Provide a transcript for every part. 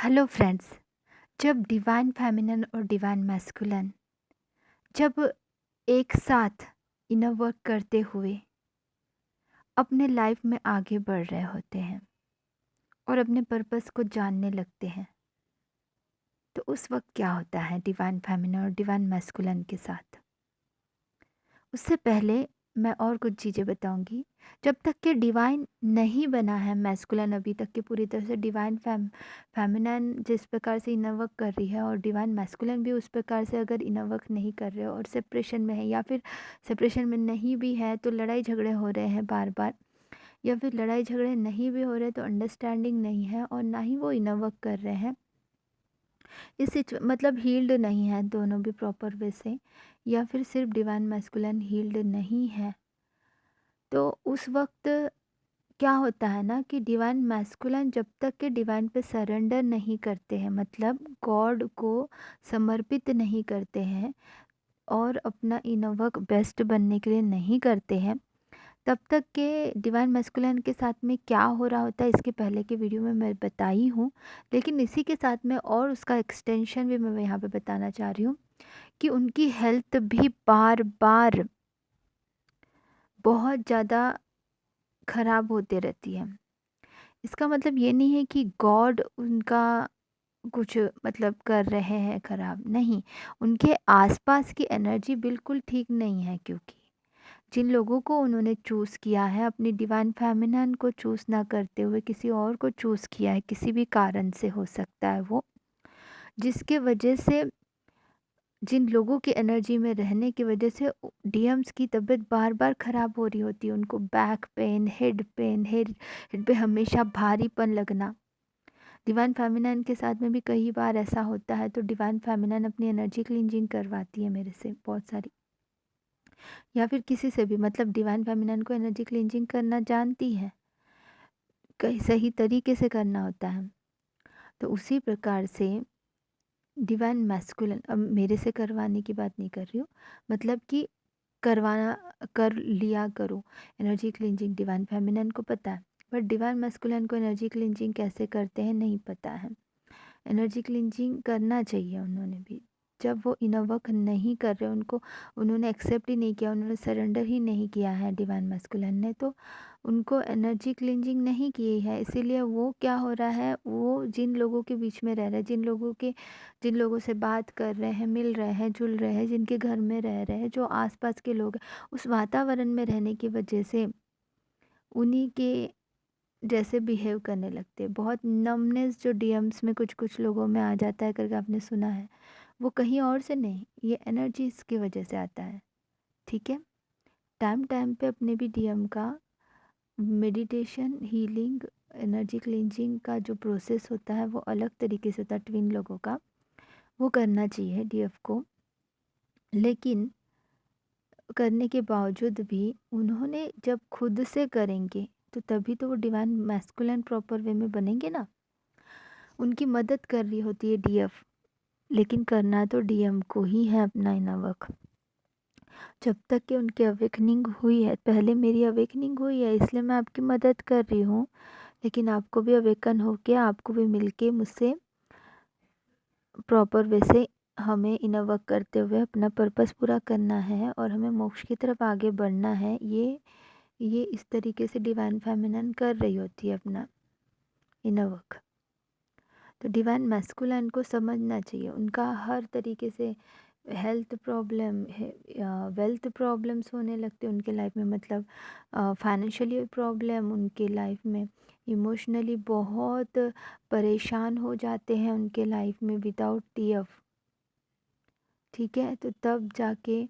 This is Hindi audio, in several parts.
Hello friends. जब डिवाइन फेमिनिन और डिवाइन मैस्कुलिन जब एक साथ इनर वर्क करते हुए अपने लाइफ में आगे बढ़ रहे होते हैं और अपने पर्पस को जानने लगते हैं, तो उस वक्त क्या होता है डिवाइन फेमिनिन और डिवाइन मैस्कुलिन के साथ। उससे पहले मैं और कुछ चीज़ें बताऊंगी। जब तक कि डिवाइन नहीं बना है मैस्कुलिन, अभी तक कि पूरी तरह से डिवाइन फेमिनिन जिस प्रकार से इनर वर्क कर रही है और डिवाइन मैस्कुलिन भी उस प्रकार से अगर इनर वर्क नहीं कर रहे हो और सेपरेशन में है, या फिर सेपरेशन में नहीं भी है तो लड़ाई झगड़े हो रहे हैं बार बार, या फिर लड़ाई झगड़े नहीं भी हो रहे तो अंडरस्टैंडिंग नहीं है और ना ही वो इनर वर्क कर रहे हैं, मतलब हील्ड नहीं है दोनों भी प्रॉपर वे से, या फिर सिर्फ डिवाइन मैस्कुलिन हील्ड नहीं है, तो उस वक्त क्या होता है ना कि डिवाइन मैस्कुलिन जब तक कि डिवाइन पे सरेंडर नहीं करते हैं, मतलब गॉड को समर्पित नहीं करते हैं और अपना इनर वर्क बेस्ट बनने के लिए नहीं करते हैं, तब तक के डिवाइन मैस्कुलिन के साथ में क्या हो रहा होता है इसके पहले के वीडियो में मैं बताई हूँ। लेकिन इसी के साथ में और उसका एक्सटेंशन भी मैं यहाँ पे बताना चाह रही हूँ कि उनकी हेल्थ भी बार बार बहुत ज़्यादा ख़राब होते रहती है। इसका मतलब ये नहीं है कि गॉड उनका कुछ मतलब कर रहे हैं ख़राब, नहीं, उनके आसपास की एनर्जी बिल्कुल ठीक नहीं है, क्योंकि जिन लोगों को उन्होंने चूज़ किया है अपनी डिवाइन फेमिनिन को चूज़ ना करते हुए किसी और को चूज़ किया है, किसी भी कारण से हो सकता है वो, जिसके वजह से जिन लोगों की एनर्जी में रहने की वजह से डीएम्स की तबीयत बार बार ख़राब हो रही होती है, उनको बैक पेन, हेड पे हमेशा भारीपन लगना। डिवाइन फेमिनिन के साथ में भी कई बार ऐसा होता है, तो डिवाइन फेमिनिन अपनी एनर्जी क्लींजिंग करवाती है मेरे से बहुत सारी, या फिर किसी से भी, मतलब डिवाइन फेमिनिन को एनर्जी क्लींजिंग करना जानती है, कई सही तरीके से करना होता है। तो उसी प्रकार से डिवाइन मैस्कुलिन, अब मेरे से करवाने की बात नहीं कर रही हूँ, मतलब कि करवाना कर लिया करो एनर्जी क्लींजिंग, डिवाइन फेमिनिन को पता है, बट डिवाइन मैस्कुलिन को एनर्जी क्लींजिंग कैसे करते हैं नहीं पता है। एनर्जी क्लींजिंग करना चाहिए उन्होंने भी, जब वो इनर वर्क नहीं कर रहे, उनको उन्होंने एक्सेप्ट ही नहीं किया, उन्होंने सरेंडर ही नहीं किया है डिवाइन मैस्कुलिन ने, तो उनको एनर्जी क्लींजिंग नहीं की है। इसीलिए वो क्या हो रहा है, वो जिन लोगों के बीच में रह रहे हैं, जिन लोगों से बात कर रहे हैं, मिल रहे हैं, जुल रहे हैं, जिनके घर में रह रहे हैं, जो आसपास के लोग हैं, उस वातावरण में रहने की वजह से उन्हीं के जैसे बिहेव करने लगते हैं। बहुत नमनेस जो डीएम्स में कुछ कुछ लोगों में आ जाता है करके आपने सुना है, वो कहीं और से नहीं, ये एनर्जीज की वजह से आता है। ठीक है, टाइम टाइम पे अपने भी डीएम का मेडिटेशन, हीलिंग, एनर्जी क्लींजिंग का जो प्रोसेस होता है वो अलग तरीके से होता है ट्विन लोगों का, वो करना चाहिए डीएफ को। लेकिन करने के बावजूद भी उन्होंने जब खुद से करेंगे तो तभी तो वो डिवाइन मैस्कुलिन प्रॉपर वे में बनेंगे ना। उनकी मदद कर रही होती है डीएफ, लेकिन करना तो डीएम को ही है अपना इनर वर्क। जब तक कि उनकी अवेकनिंग हुई है, पहले मेरी अवेकनिंग हुई है इसलिए मैं आपकी मदद कर रही हूँ, लेकिन आपको भी अवेकन होके, आपको भी मिलके मुझसे प्रॉपर वे से हमें इनर वर्क करते हुए अपना पर्पस पूरा करना है और हमें मोक्ष की तरफ आगे बढ़ना है। ये इस तरीके से डिवाइन फेमिनिन कर रही होती है अपना इनर वर्क। तो डिवाइन मैस्कुलिन को समझना चाहिए, उनका हर तरीके से हेल्थ प्रॉब्लम है, वेल्थ प्रॉब्लम्स होने लगते हैं उनके लाइफ में, मतलब फाइनेंशियली प्रॉब्लम उनके लाइफ में, इमोशनली बहुत परेशान हो जाते हैं उनके लाइफ में विदाउट टीएफ। ठीक है, तो तब जाके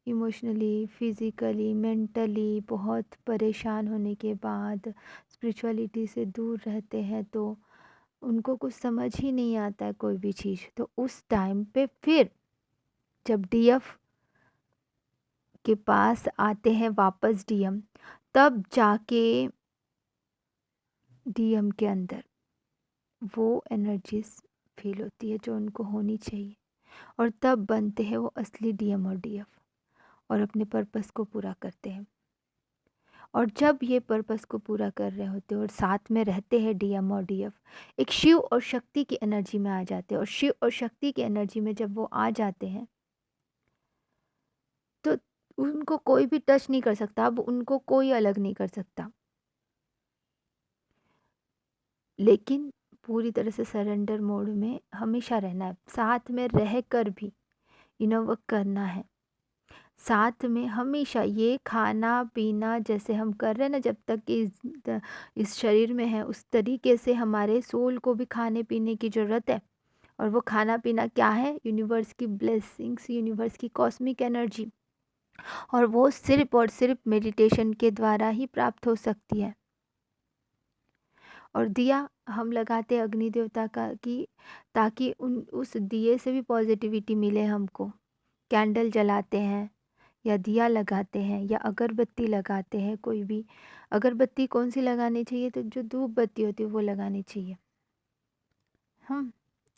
इमोशनली, फिज़िकली, मेंटली बहुत परेशान होने के बाद स्पिरिचुअलिटी से दूर रहते हैं, तो उनको कुछ समझ ही नहीं आता है कोई भी चीज़। तो उस टाइम पे फिर जब डीएफ के पास आते हैं वापस डीएम, तब जाके डीएम के अंदर वो एनर्जीज फील होती है जो उनको होनी चाहिए, और तब बनते हैं वो असली डीएम और डीएफ और अपने पर्पस को पूरा करते हैं। और जब ये पर्पस को पूरा कर रहे होते हैं और साथ में रहते हैं डीएम और डीएफ, एक शिव और शक्ति की एनर्जी में आ जाते हैं, और शिव और शक्ति की एनर्जी में जब वो आ जाते हैं तो उनको कोई भी टच नहीं कर सकता, अब उनको कोई अलग नहीं कर सकता। लेकिन पूरी तरह से सरेंडर मोड में हमेशा रहना है, साथ में रह कर भी इनर वर्क करना है। साथ में हमेशा ये खाना-पीना जैसे हम कर रहे हैं ना, जब तक इस शरीर में है, उस तरीके से हमारे सोल को भी खाने-पीने की ज़रूरत है। और वो खाना-पीना क्या है? यूनिवर्स की ब्लेसिंग्स, यूनिवर्स की कॉस्मिक एनर्जी, और वो सिर्फ़ और सिर्फ़ मेडिटेशन के द्वारा ही प्राप्त हो सकती है। और दिया हम लगाते हैं अग्नि देवता का, कि ताकि उन उस दिए से भी पॉजिटिविटी मिले हमको। कैंडल जलाते हैं या दिया लगाते हैं या अगरबत्ती लगाते हैं, कोई भी अगरबत्ती कौन सी लगानी चाहिए, तो जो धूप बत्ती होती है वो लगानी चाहिए। हम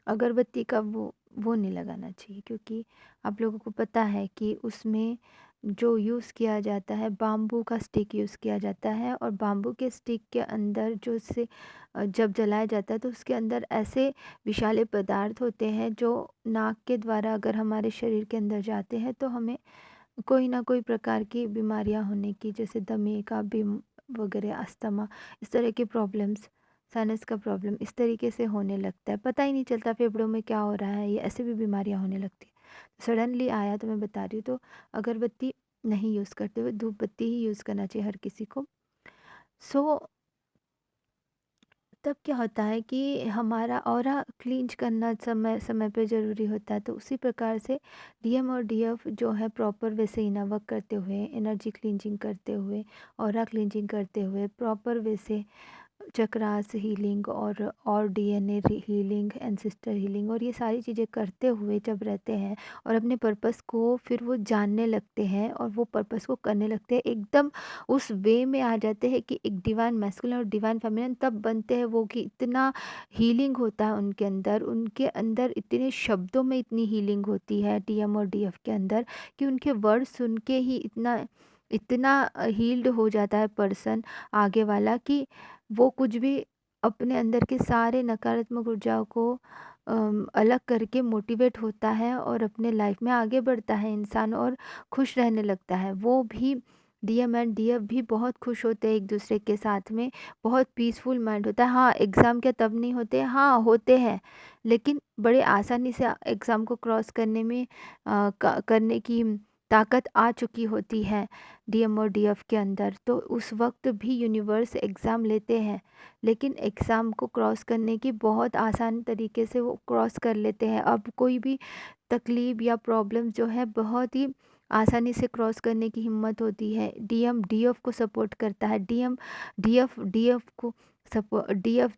अगरबत्ती का वो नहीं लगाना चाहिए, क्योंकि आप लोगों को पता है कि उसमें जो यूज़ किया जाता है, बाम्बू का स्टिक यूज़ किया जाता है, और बाम्बू के स्टिक के अंदर जो से जब जलाया जाता है तो उसके अंदर ऐसे विषैले पदार्थ होते हैं जो नाक के द्वारा अगर हमारे शरीर के अंदर जाते हैं तो हमें कोई ना कोई प्रकार की बीमारियां होने की, जैसे दमे का बिम वगैरह, अस्थमा, इस तरह की प्रॉब्लम्स, साइनस का प्रॉब्लम इस तरीके से होने लगता है। पता ही नहीं चलता फेफड़ों में क्या हो रहा है, ये ऐसे भी बीमारियां होने लगती हैं। सडनली आया तो मैं बता रही हूँ, तो अगरबत्ती नहीं यूज़ करते हुए धूप बत्ती ही यूज़ करना चाहिए हर किसी को। सो तब क्या होता है कि हमारा ऑरा क्लींज करना समय समय पे ज़रूरी होता है, तो उसी प्रकार से डीएम और डीएफ जो है प्रॉपर वे से इनर वर्क करते हुए, एनर्जी क्लींजिंग करते हुए, ऑरा क्लींजिंग करते हुए, प्रॉपर वे से चक्रास हीलिंग और डीएनए हीलिंग, एंसेस्टर हीलिंग, और ये सारी चीज़ें करते हुए जब रहते हैं और अपने पर्पस को फिर वो जानने लगते हैं और वो पर्पस को करने लगते हैं, एकदम उस वे में आ जाते हैं कि एक डिवाइन मैस्कुलिन और डिवाइन फेमिनिन तब बनते हैं वो, कि इतना हीलिंग होता है उनके अंदर इतने शब्दों में इतनी हीलिंग होती है डीएम और डीएफ के अंदर, कि उनके वर्ड सुन के ही इतना इतना हील्ड हो जाता है पर्सन आगे वाला, कि वो कुछ भी अपने अंदर के सारे नकारात्मक ऊर्जाओं को अलग करके मोटिवेट होता है और अपने लाइफ में आगे बढ़ता है इंसान, और खुश रहने लगता है। वो भी डीएम एंड डीएफ भी बहुत खुश होते हैं एक दूसरे के साथ में, बहुत पीसफुल माइंड होता है। हाँ, एग्ज़ाम क्या तब नहीं होते, हाँ होते हैं, लेकिन बड़े आसानी से एग्ज़ाम को क्रॉस करने में करने की ताकत आ चुकी होती है डीएम और डीएफ के अंदर, तो उस वक्त भी यूनिवर्स एग्ज़ाम लेते हैं, लेकिन एग्ज़ाम को क्रॉस करने की बहुत आसान तरीके से वो क्रॉस कर लेते हैं। अब कोई भी तकलीफ़ या प्रॉब्लम जो है बहुत ही आसानी से क्रॉस करने की हिम्मत होती है। डीएम डीएफ को सपोर्ट करता है, डीएफ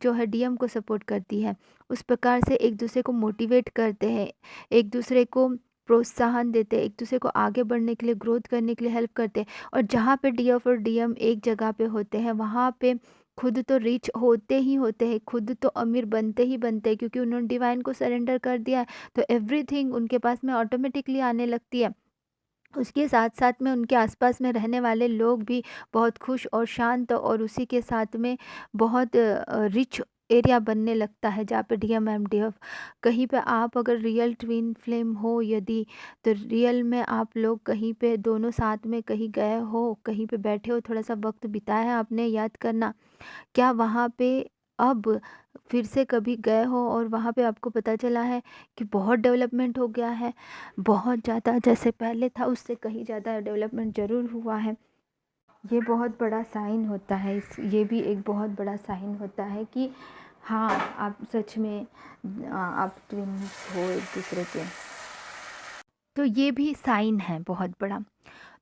जो है डीएम को सपोर्ट करती है। उस प्रकार से एक दूसरे को मोटिवेट करते हैं, एक दूसरे को प्रोत्साहन देते हैं, एक दूसरे को आगे बढ़ने के लिए, ग्रोथ करने के लिए हेल्प करते हैं। और जहाँ पे डीएफ और डीएम एक जगह पे होते हैं, वहाँ पे खुद तो रिच होते ही होते हैं, खुद तो अमीर बनते ही बनते हैं, क्योंकि उन्होंने डिवाइन को सरेंडर कर दिया है, तो एवरीथिंग उनके पास में ऑटोमेटिकली आने लगती है। उसके साथ-साथ में उनके आसपास में रहने वाले लोग भी बहुत खुश और शांत, और उसी के साथ में बहुत रिच एरिया बनने लगता है जहाँ पे डीएम एंड डीएफ, कहीं पे आप अगर रियल ट्विन फ्लेम हो यदि, तो रियल में आप लोग कहीं पे दोनों साथ में कहीं गए हो, कहीं पे बैठे हो, थोड़ा सा वक्त बिताया है आपने, याद करना क्या वहाँ पे अब फिर से कभी गए हो और वहाँ पे आपको पता चला है कि बहुत डेवलपमेंट हो गया है, बहुत ज़्यादा जैसे पहले था उससे कहीं ज़्यादा डेवलपमेंट ज़रूर हुआ है। ये बहुत बड़ा साइन होता है, ये भी एक बहुत बड़ा साइन होता है कि हाँ, आप सच में आप ट्विन्स हो एक दूसरे के। तो ये भी साइन है बहुत बड़ा।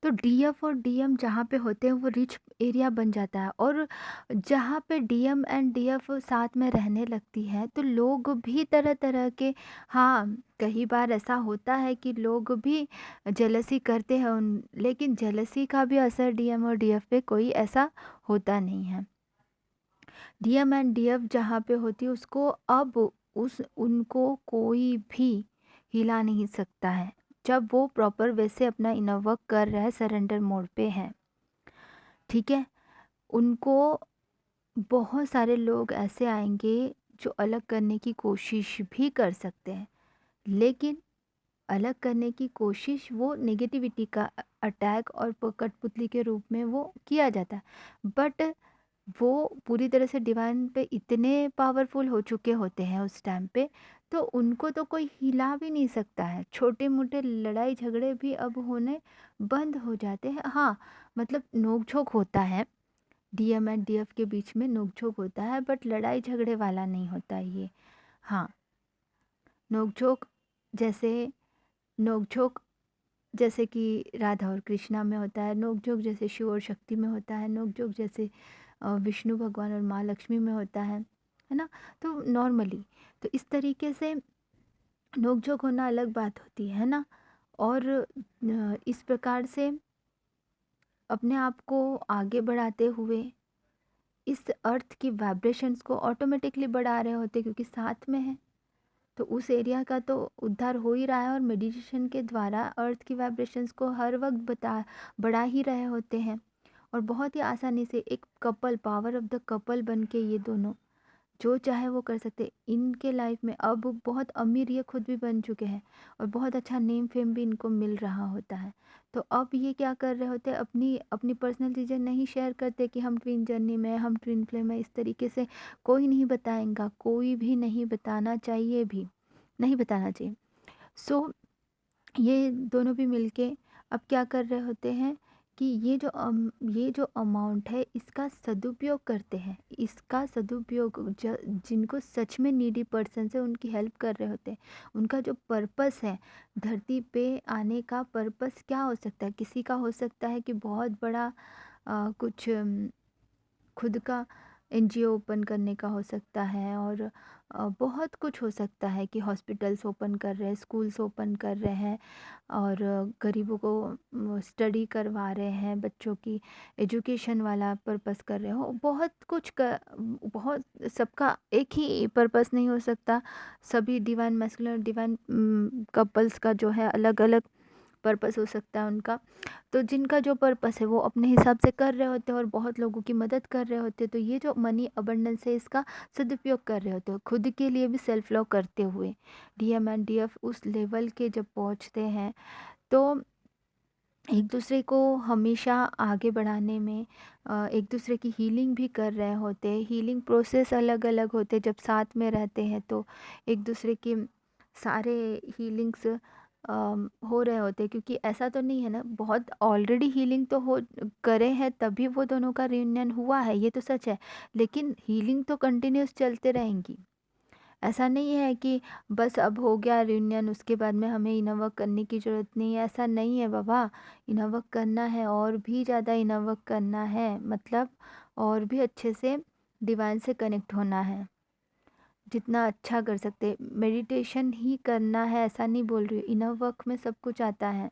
तो डीएफ और डीएम जहाँ पे होते हैं वो रिच एरिया बन जाता है, और जहाँ पे डीएम एंड डीएफ साथ में रहने लगती है तो लोग भी तरह तरह के, हाँ कई बार ऐसा होता है कि लोग भी जेलसी करते हैं लेकिन जेलसी का भी असर डीएम और डीएफ पे कोई ऐसा होता नहीं है। डीएम एंड डीएफ जहाँ पे होती है उसको अब उस उनको कोई भी हिला नहीं सकता है, जब वो प्रॉपर वे से अपना इनर वर्क कर रहा है, सरेंडर मोड पे है। ठीक है? उनको बहुत सारे लोग ऐसे आएँगे जो अलग करने की कोशिश भी कर सकते हैं, लेकिन अलग करने की कोशिश वो नेगेटिविटी का अटैक और कठपुतली के रूप में वो किया जाता है। बट वो पूरी तरह से डिवाइन पे इतने पावरफुल हो चुके होते हैं उस टाइम पे, तो उनको तो कोई हिला भी नहीं सकता है। छोटे-मोटे लड़ाई झगड़े भी अब होने बंद हो जाते हैं। हाँ, मतलब नोक-झोंक होता है, डीएम एंड डीएफ के बीच में नोक-झोंक होता है, बट लड़ाई झगड़े वाला नहीं होता ये। हाँ, नोक-झोंक जैसे नोक-झोंक जैसे कि राधा और कृष्णा में होता है, नोक-झोंक जैसे शिव और शक्ति में होता है, नोक-झोंक जैसे विष्णु भगवान और माँ लक्ष्मी में होता है ना? तो नॉर्मली तो इस तरीके से नोक-झोंक होना अलग बात होती है ना? और इस प्रकार से अपने आप को आगे बढ़ाते हुए इस अर्थ की वाइब्रेशंस को ऑटोमेटिकली बढ़ा रहे होते, क्योंकि साथ में है। तो उस एरिया का तो उद्धार हो ही रहा है, और मेडिटेशन के द्वारा अर्थ की वाइब्रेशंस को हर वक्त बढ़ा ही रहे होते हैं। और बहुत ही आसानी से एक couple, power of the couple बन के ये दोनों जो चाहे वो कर सकते हैं। इनके लाइफ में अब बहुत अमीर ये खुद भी बन चुके हैं, और बहुत अच्छा नेम फेम भी इनको मिल रहा होता है। तो अब ये क्या कर रहे होते हैं, अपनी अपनी पर्सनल चीज़ें नहीं शेयर करते कि हम ट्विन जर्नी में, हम ट्विन फ्लेम में, इस तरीके से कोई नहीं बताएगा, कोई भी नहीं बताना चाहिए भी, नहीं बताना चाहिए। सो ये दोनों भी मिलके अब क्या कर रहे होते हैं कि ये जो अमाउंट है इसका सदुपयोग करते हैं। इसका सदुपयोग जिनको सच में नीडी पर्सन है उनकी हेल्प कर रहे होते हैं। उनका जो पर्पस है धरती पे आने का, पर्पस क्या हो सकता है? किसी का हो सकता है कि बहुत बड़ा कुछ खुद का एनजीओ ओपन करने का हो सकता है, और बहुत कुछ हो सकता है कि हॉस्पिटल्स ओपन कर रहे हैं, स्कूल्स ओपन कर रहे हैं, और गरीबों को स्टडी करवा रहे हैं, बच्चों की एजुकेशन वाला पर्पस कर रहे हो। बहुत कुछ बहुत सबका एक ही पर्पस नहीं हो सकता। सभी डिवाइन मैस्कुलिन डिवाइन कपल्स का जो है अलग अलग पर्पस हो सकता है उनका। तो जिनका जो पर्पस है वो अपने हिसाब से कर रहे होते हैं, और बहुत लोगों की मदद कर रहे होते हैं। तो ये जो मनी अबंडेंस है इसका सदुपयोग कर रहे होते हैं, खुद के लिए भी सेल्फ लव करते हुए। डीएम एंड डीएफ उस लेवल के जब पहुंचते हैं, तो एक दूसरे को हमेशा आगे बढ़ाने में एक दूसरे की हीलिंग भी कर रहे होते हैं। हीलिंग प्रोसेस अलग अलग होते हैं, जब साथ में रहते हैं तो एक दूसरे की सारे हीलिंग्स हो रहे होते हैं। क्योंकि ऐसा तो नहीं है ना, बहुत ऑलरेडी हीलिंग तो हो करे हैं तभी वो दोनों का रियूनियन हुआ है, ये तो सच है। लेकिन हीलिंग तो कंटिन्यूस चलते रहेंगी। ऐसा नहीं है कि बस अब हो गया रियूनियन उसके बाद में हमें इनर वर्क करने की ज़रूरत नहीं है, ऐसा नहीं है बाबा। इनर वर्क करना है, और भी ज़्यादा इनर वर्क करना है, मतलब और भी अच्छे से डिवाइन से कनेक्ट होना है। जितना अच्छा कर सकते मेडिटेशन ही करना है, ऐसा नहीं बोल रही हूँ। इनर वर्क में सब कुछ आता है।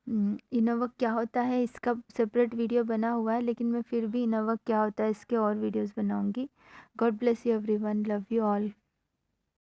इनर वर्क क्या होता है इसका सेपरेट वीडियो बना हुआ है, लेकिन मैं फिर भी इनर वर्क क्या होता है इसके और वीडियोस बनाऊंगी। God bless you everyone, love you all.